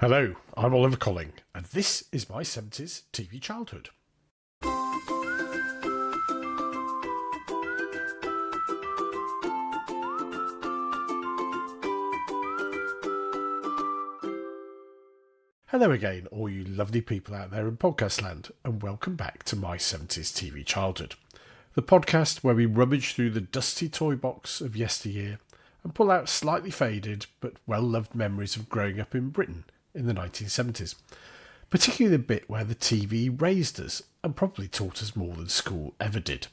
Hello, I'm Oliver Colling, and this is my 70s TV childhood. Hello again, all you lovely people out there in podcast land, and welcome back to my 70s TV childhood, the podcast where we rummage through the dusty toy box of yesteryear and pull out slightly faded but well-loved memories of growing up in Britain in the 1970s, particularly the bit where the TV raised us and probably taught us more than school ever did.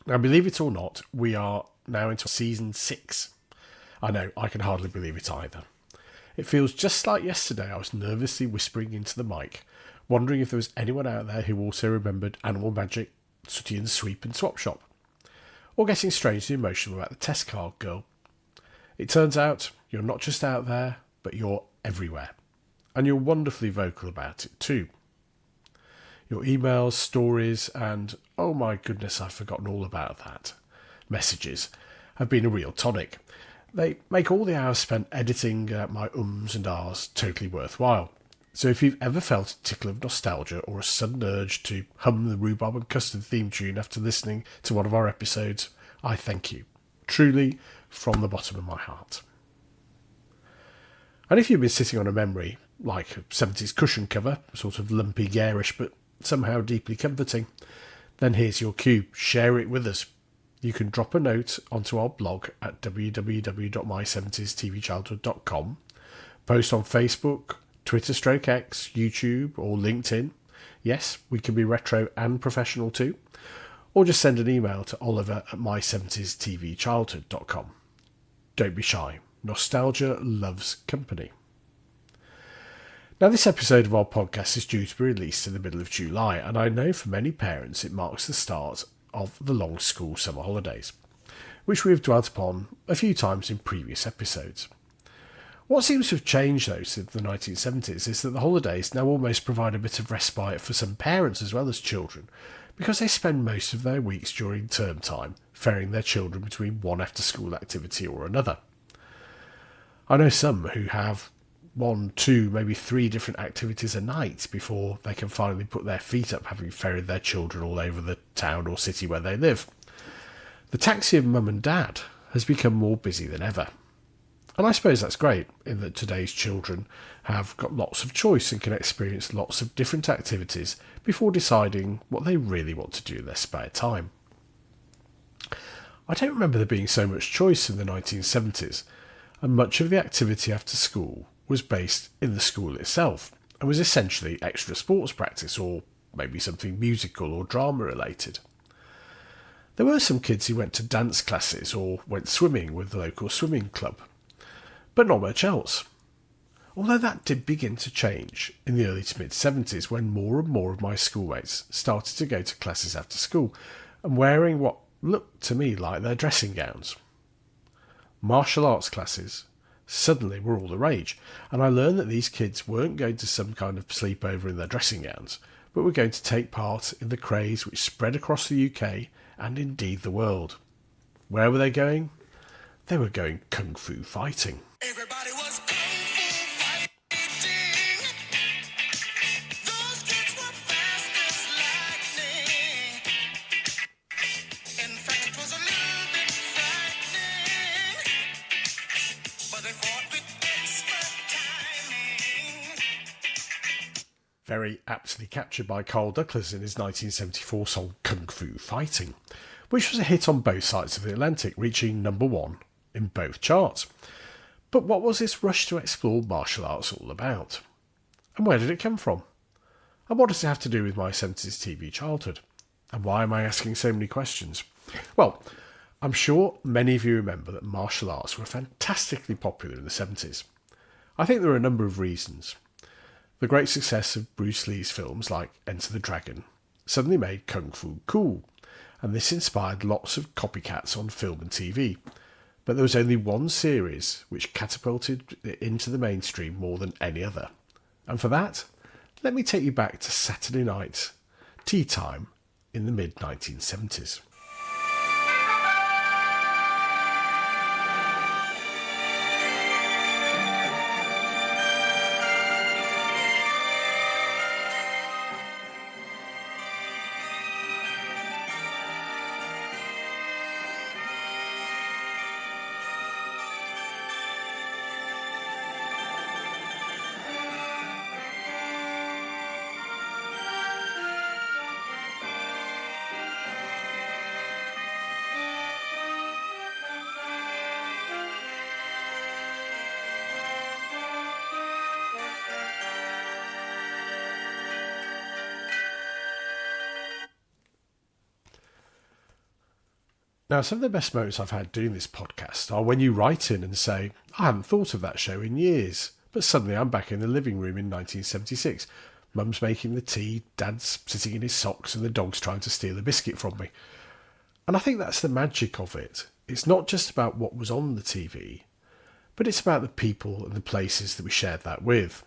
Now, believe it or not, we are now into season 6. I know, I can hardly believe it either. It feels just like yesterday I was nervously whispering into the mic, wondering if there was anyone out there who also remembered Animal Magic, Sooty and Sweep and Swap Shop, or getting strangely emotional about the test card girl. It turns out you're not just out there, but you're everywhere. And you're wonderfully vocal about it too. Your emails, stories, and, oh my goodness, I've forgotten all about that, messages have been a real tonic. They make all the hours spent editing my ums and ahs totally worthwhile. So if you've ever felt a tickle of nostalgia or a sudden urge to hum the rhubarb and custard theme tune after listening to one of our episodes, I thank you, truly from the bottom of my heart. And if you've been sitting on a memory, like a 70s cushion cover, sort of lumpy, garish, but somehow deeply comforting, then here's your cue. Share it with us. You can drop a note onto our blog at www.my70stvchildhood.com, post on Facebook, Twitter/X, YouTube or LinkedIn. Yes, we can be retro and professional too. Or just send an email to oliver@my70stvchildhood.com. Don't be shy. Nostalgia loves company. Now, this episode of our podcast is due to be released in the middle of July, and I know for many parents it marks the start of the long school summer holidays, which we have dwelt upon a few times in previous episodes. What seems to have changed, though, since the 1970s is that the holidays now almost provide a bit of respite for some parents as well as children, because they spend most of their weeks during term time ferrying their children between one after-school activity or another. I know some who have 1, 2, maybe 3 different activities a night before they can finally put their feet up, having ferried their children all over the town or city where they live. The taxi of mum and dad has become more busy than ever. And I suppose that's great, in that today's children have got lots of choice and can experience lots of different activities before deciding what they really want to do in their spare time. I don't remember there being so much choice in the 1970s, and much of the activity after school was based in the school itself and was essentially extra sports practice or maybe something musical or drama related. There were some kids who went to dance classes or went swimming with the local swimming club, but not much else. Although that did begin to change in the early to mid-70s when more and more of my schoolmates started to go to classes after school and wearing what looked to me like their dressing gowns. Martial arts classes suddenly were all the rage, and I learned that these kids weren't going to some kind of sleepover in their dressing gowns, but were going to take part in the craze which spread across the UK and indeed the world. Where were they going? They were going kung fu fighting. Everybody was kung fu fighting. Those kids were fast as lightning. In fact, it was a little bit frightening, but they fought with expert timing. Very aptly captured by Carl Douglas in his 1974 song Kung Fu Fighting, which was a hit on both sides of the Atlantic, reaching number 1 in both charts. But what was this rush to explore martial arts all about? And where did it come from? And what does it have to do with my 70s TV childhood? And why am I asking so many questions? Well, I'm sure many of you remember that martial arts were fantastically popular in the 70s. I think there are a number of reasons. The great success of Bruce Lee's films like Enter the Dragon suddenly made Kung Fu cool, and this inspired lots of copycats on film and TV. But there was only one series which catapulted it into the mainstream more than any other. And for that, let me take you back to Saturday night, tea time in the mid-1970s. Now, some of the best moments I've had doing this podcast are when you write in and say, I hadn't thought of that show in years, but suddenly I'm back in the living room in 1976. Mum's making the tea, Dad's sitting in his socks, and the dog's trying to steal a biscuit from me. And I think that's the magic of it. It's not just about what was on the TV, but it's about the people and the places that we shared that with.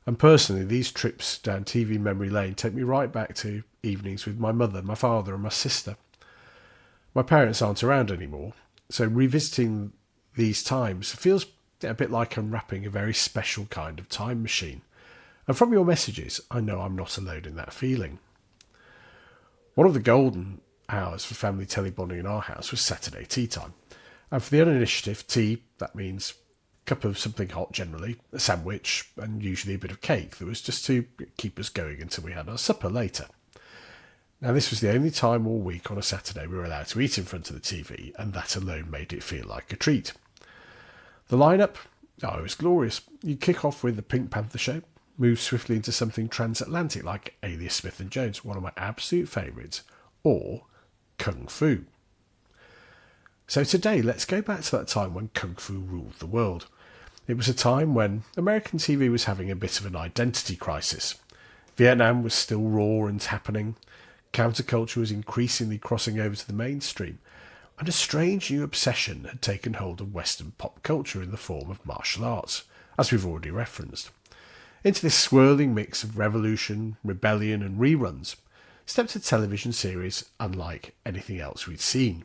And personally, these trips down TV memory lane take me right back to evenings with my mother, my father and my sister. My parents aren't around anymore, so revisiting these times feels a bit like unwrapping a very special kind of time machine. And from your messages, I know I'm not alone in that feeling. One of the golden hours for family telebonding in our house was Saturday tea time. And for the uninitiative, tea, that means a cup of something hot generally, a sandwich, and usually a bit of cake that was just to keep us going until we had our supper later. Now, this was the only time all week on a Saturday we were allowed to eat in front of the TV, and that alone made it feel like a treat. The lineup, it was glorious. You kick off with the Pink Panther show, move swiftly into something transatlantic like Alias Smith and Jones, one of my absolute favourites, or Kung Fu. So today, let's go back to that time when Kung Fu ruled the world. It was a time when American TV was having a bit of an identity crisis. Vietnam was still raw and happening. Counterculture was increasingly crossing over to the mainstream, and a strange new obsession had taken hold of Western pop culture in the form of martial arts, as we've already referenced. Into this swirling mix of revolution, rebellion and reruns stepped a television series unlike anything else we'd seen.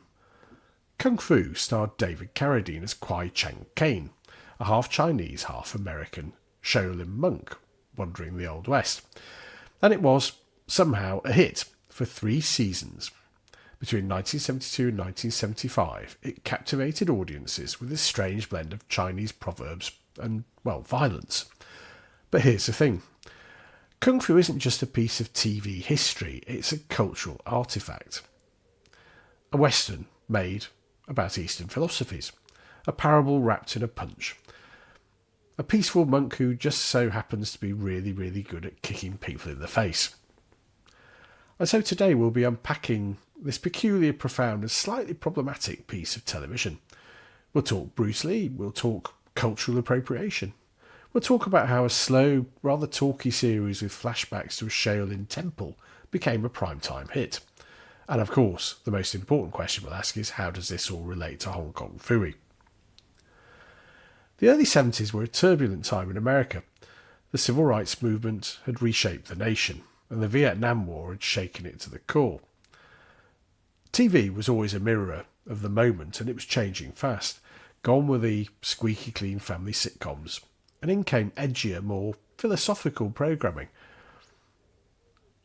Kung Fu starred David Carradine as Kwai Chang Caine, a half-Chinese, half-American Shaolin monk wandering the Old West. And it was, somehow, a hit. For 3 seasons. Between 1972 and 1975, it captivated audiences with this strange blend of Chinese proverbs and, violence. But here's the thing. Kung Fu isn't just a piece of TV history, it's a cultural artefact. A Western made about Eastern philosophies. A parable wrapped in a punch. A peaceful monk who just so happens to be really, really good at kicking people in the face. And so today we'll be unpacking this peculiar, profound and slightly problematic piece of television. We'll talk Bruce Lee, we'll talk cultural appropriation. We'll talk about how a slow, rather talky series with flashbacks to a Shaolin temple became a primetime hit. And of course, the most important question we'll ask is, how does this all relate to Kong Phooey? The early 70s were a turbulent time in America. The civil rights movement had reshaped the nation, and the Vietnam War had shaken it to the core. TV was always a mirror of the moment, and it was changing fast. Gone were the squeaky clean family sitcoms, and in came edgier, more philosophical programming.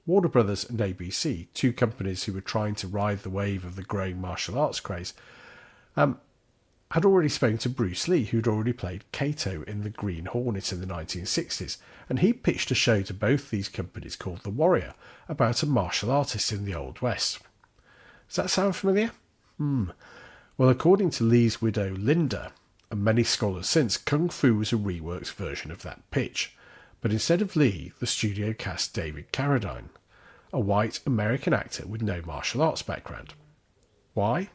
Warner Brothers and ABC, 2 companies who were trying to ride the wave of the growing martial arts craze, had already spoken to Bruce Lee, who'd already played Kato in The Green Hornet in the 1960s, and he pitched a show to both these companies called The Warrior, about a martial artist in the Old West. Does that sound familiar? Well, according to Lee's widow Linda, and many scholars since, Kung Fu was a reworked version of that pitch, but instead of Lee, the studio cast David Carradine, a white American actor with no martial arts background. Why?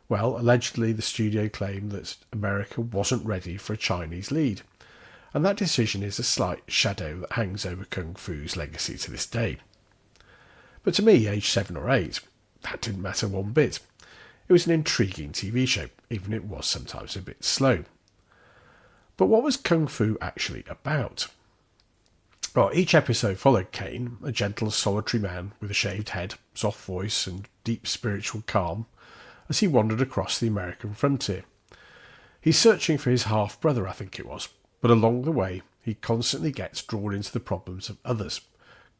Well, allegedly the studio claimed that America wasn't ready for a Chinese lead, and that decision is a slight shadow that hangs over Kung Fu's legacy to this day. But to me, aged 7 or 8, that didn't matter one bit. It was an intriguing TV show, even if it was sometimes a bit slow. But what was Kung Fu actually about? Well, each episode followed Caine, a gentle, solitary man with a shaved head, soft voice and deep spiritual calm, as he wandered across the American frontier. He's searching for his half-brother, I think it was, but along the way he constantly gets drawn into the problems of others.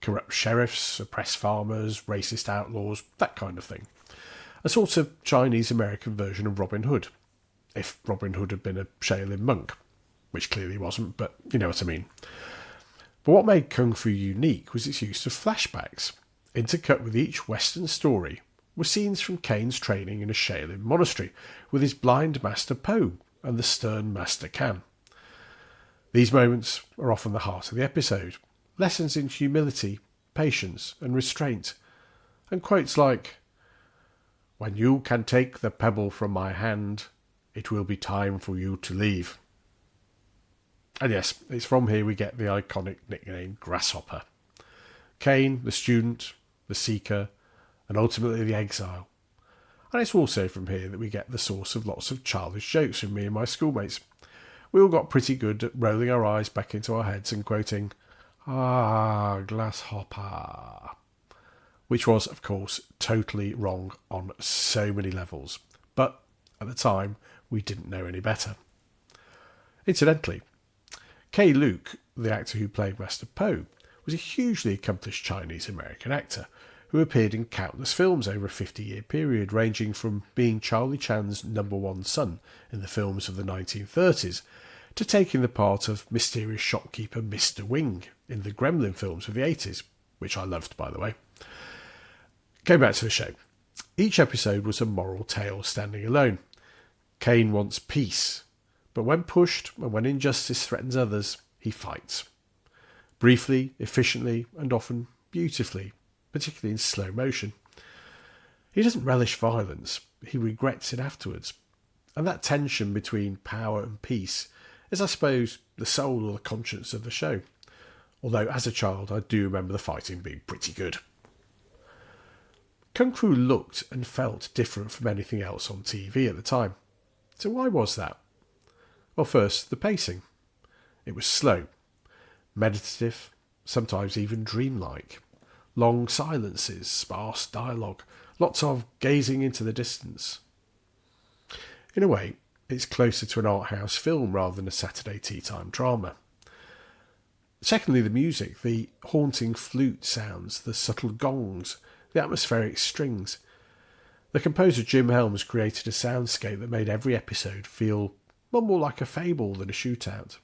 Corrupt sheriffs, oppressed farmers, racist outlaws, that kind of thing. A sort of Chinese-American version of Robin Hood, if Robin Hood had been a Shaolin monk, which clearly he wasn't, but you know what I mean. But what made Kung Fu unique was its use of flashbacks. Intercut with each Western story were scenes from Caine's training in a Shaolin monastery with his blind master Po and the stern master Can. These moments are often the heart of the episode, lessons in humility, patience and restraint, and quotes like, When you can take the pebble from my hand, it will be time for you to leave. And yes, it's from here we get the iconic nickname Grasshopper. Caine, the student, the seeker, and ultimately the exile. And it's also from here that we get the source of lots of childish jokes from me and my schoolmates. We all got pretty good at rolling our eyes back into our heads and quoting, "Ah, Grasshopper," which was, of course, totally wrong on so many levels. But at the time, we didn't know any better. Incidentally, Kay Luke, the actor who played Master Po, was a hugely accomplished Chinese-American actor who appeared in countless films over a 50-year period, ranging from being Charlie Chan's number one son in the films of the 1930s to taking the part of mysterious shopkeeper Mr. Wing in the Gremlin films of the 80s, which I loved, by the way. Going back to the show. Each episode was a moral tale standing alone. Caine wants peace, but when pushed and when injustice threatens others, he fights. Briefly, efficiently, and often beautifully, particularly in slow motion. He doesn't relish violence, he regrets it afterwards. And that tension between power and peace is, I suppose, the soul or the conscience of the show. Although, as a child, I do remember the fighting being pretty good. Kung Fu looked and felt different from anything else on TV at the time. So why was that? Well, first, the pacing. It was slow, meditative, sometimes even dreamlike. Long silences, sparse dialogue, lots of gazing into the distance. In a way, it's closer to an art house film rather than a Saturday tea time drama. Secondly, the music, the haunting flute sounds, the subtle gongs, the atmospheric strings. The composer Jim Helms created a soundscape that made every episode feel more like a fable than a shootout.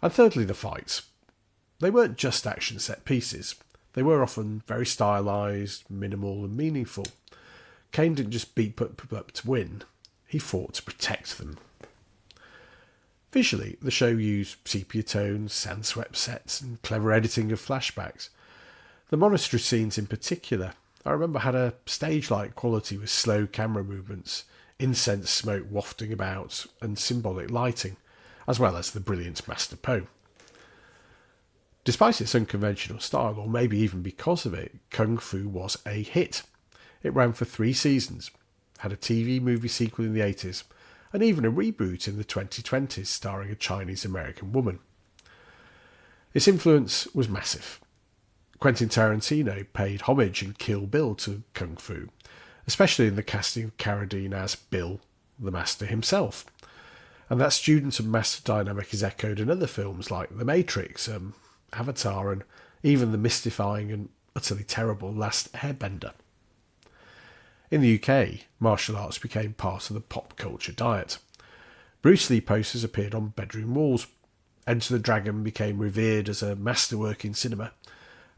And thirdly, the fights. They weren't just action set pieces. They were often very stylised, minimal and meaningful. Caine didn't just beat people up to win, he fought to protect them. Visually, the show used sepia tones, sand-swept sets and clever editing of flashbacks. The monastery scenes in particular, I remember, had a stage-like quality with slow camera movements, incense smoke wafting about and symbolic lighting, as well as the brilliant Master Po. Despite its unconventional style, or maybe even because of it, Kung Fu was a hit. It ran for 3 seasons, had a TV movie sequel in the 80s, and even a reboot in the 2020s starring a Chinese-American woman. Its influence was massive. Quentin Tarantino paid homage in Kill Bill to Kung Fu, especially in the casting of Carradine as Bill, the Master himself. And that student and master dynamic is echoed in other films like The Matrix, Avatar, and even the mystifying and utterly terrible Last Airbender. In the UK, martial arts became part of the pop culture diet. Bruce Lee posters appeared on bedroom walls. Enter the Dragon became revered as a masterwork in cinema,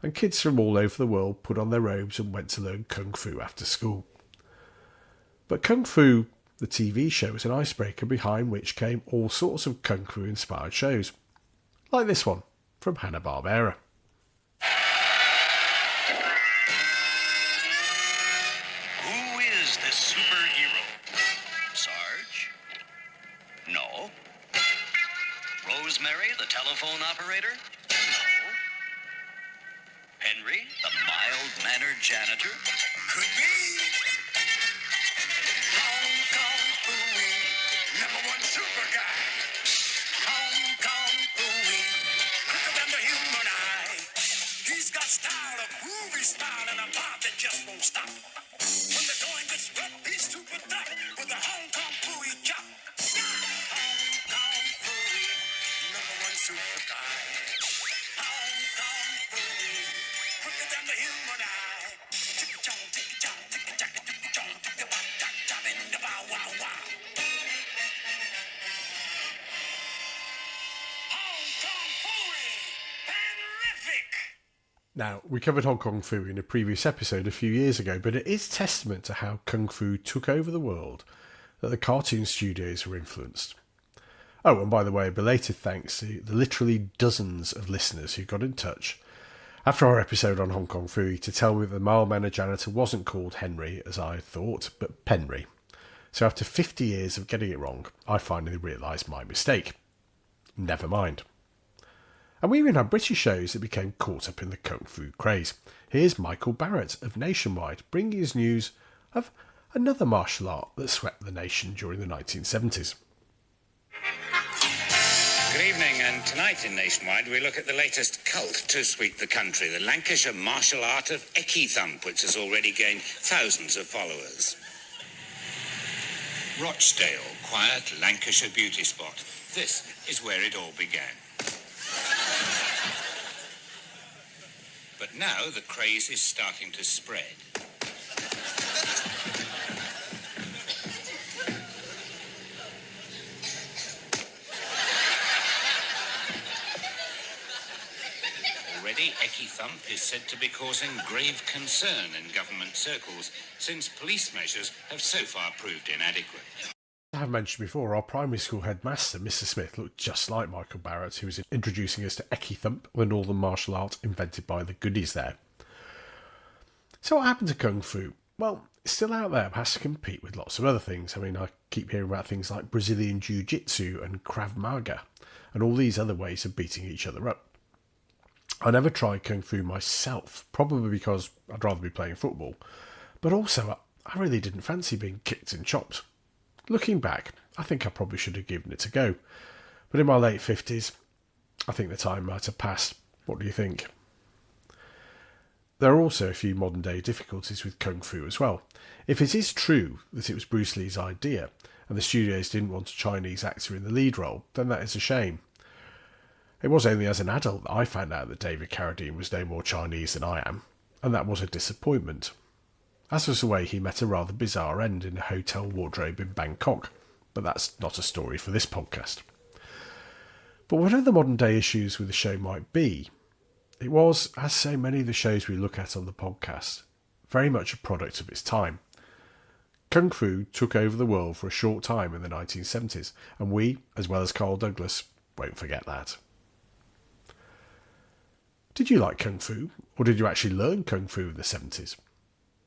and kids from all over the world put on their robes and went to learn Kung Fu after school. But Kung Fu, the TV show, was an icebreaker behind which came all sorts of Kung Fu inspired shows, like this one from Hanna-Barbera. Who is this superhero? Sarge? No. Rosemary, the telephone operator? No. Henry, the mild-mannered janitor? Could be. Kong Phooey, #1 super guy. Kong Phooey, quicker than the human eye. He's got style, a groovy style, and a pop that just won't stop. When the going gets rough, he's super tough with the Hong Kong Phooey chop. Kong Phooey, #1 super guy. Hong Kong Phooey, quicker than the human eye. Tick-a-chong, tick-a-chong, tick-a-chong, tick-a-chong, tick-a-bop-chop-chop, in the bow-wow-wow. Hong Kong Phooey, terrific! Now, we covered Hong Kong Phooey in a previous episode a few years ago, but it is testament to how Kung Fu took over the world that the cartoon studios were influenced. Oh, and by the way, a belated thanks to the literally dozens of listeners who got in touch After our episode on Hong Kong Phooey, to tell me that the mild-mannered janitor wasn't called Henry, as I thought, but Penry. So after 50 years of getting it wrong, I finally realised my mistake. Never mind. And we even had British shows that became caught up in the Kung Fu craze. Here's Michael Barrett of Nationwide bringing us news of another martial art that swept the nation during the 1970s. Good evening, and tonight in Nationwide we look at the latest cult to sweep the country, the Lancashire martial art of Ecky Thump, which has already gained thousands of followers. Rochdale, quiet Lancashire beauty spot. This is where it all began. But now the craze is starting to spread. Already, Ecky Thump is said to be causing grave concern in government circles, since police measures have so far proved inadequate. I have mentioned before, our primary school headmaster, Mr. Smith, looked just like Michael Barrett, who was introducing us to Ecky Thump, the northern martial art invented by the goodies there. So what happened to Kung Fu? Well, it's still out there, but has to compete with lots of other things. I mean, I keep hearing about things like Brazilian Jiu-Jitsu and Krav Maga, and all these other ways of beating each other up. I never tried Kung Fu myself, probably because I'd rather be playing football, but also I really didn't fancy being kicked and chopped. Looking back, I think I probably should have given it a go, but in my late 50s, I think the time might have passed. What do you think? There are also a few modern day difficulties with Kung Fu as well. If it is true that it was Bruce Lee's idea, and the studios didn't want a Chinese actor in the lead role, then that is a shame. It was only as an adult that I found out that David Carradine was no more Chinese than I am, and that was a disappointment. As was the way he met a rather bizarre end in a hotel wardrobe in Bangkok, but that's not a story for this podcast. But whatever the modern day issues with the show might be, it was, as so many of the shows we look at on the podcast, very much a product of its time. Kung Fu took over the world for a short time in the 1970s, and we, as well as Carl Douglas, won't forget that. Did you like Kung Fu, or did you actually learn Kung Fu in the 70s?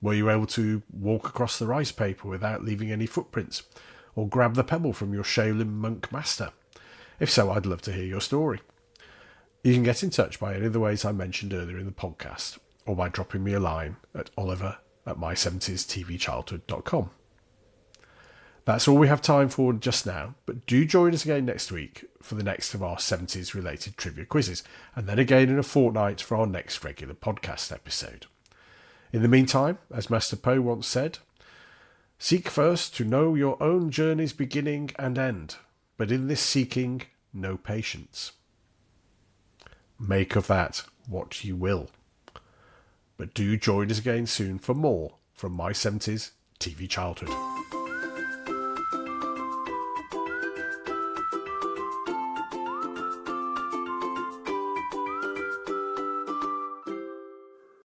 Were you able to walk across the rice paper without leaving any footprints, or grab the pebble from your Shaolin monk master? If so, I'd love to hear your story. You can get in touch by any of the ways I mentioned earlier in the podcast, or by dropping me a line at oliver@my70stvchildhood.com. That's all we have time for just now, but do join us again next week for the next of our 70s related trivia quizzes, and then again in a fortnight for our next regular podcast episode. In the meantime, as Master Poe once said, seek first to know your own journey's beginning and end, but in this seeking, no patience. Make of that what you will. But do join us again soon for more from My 70s TV Childhood.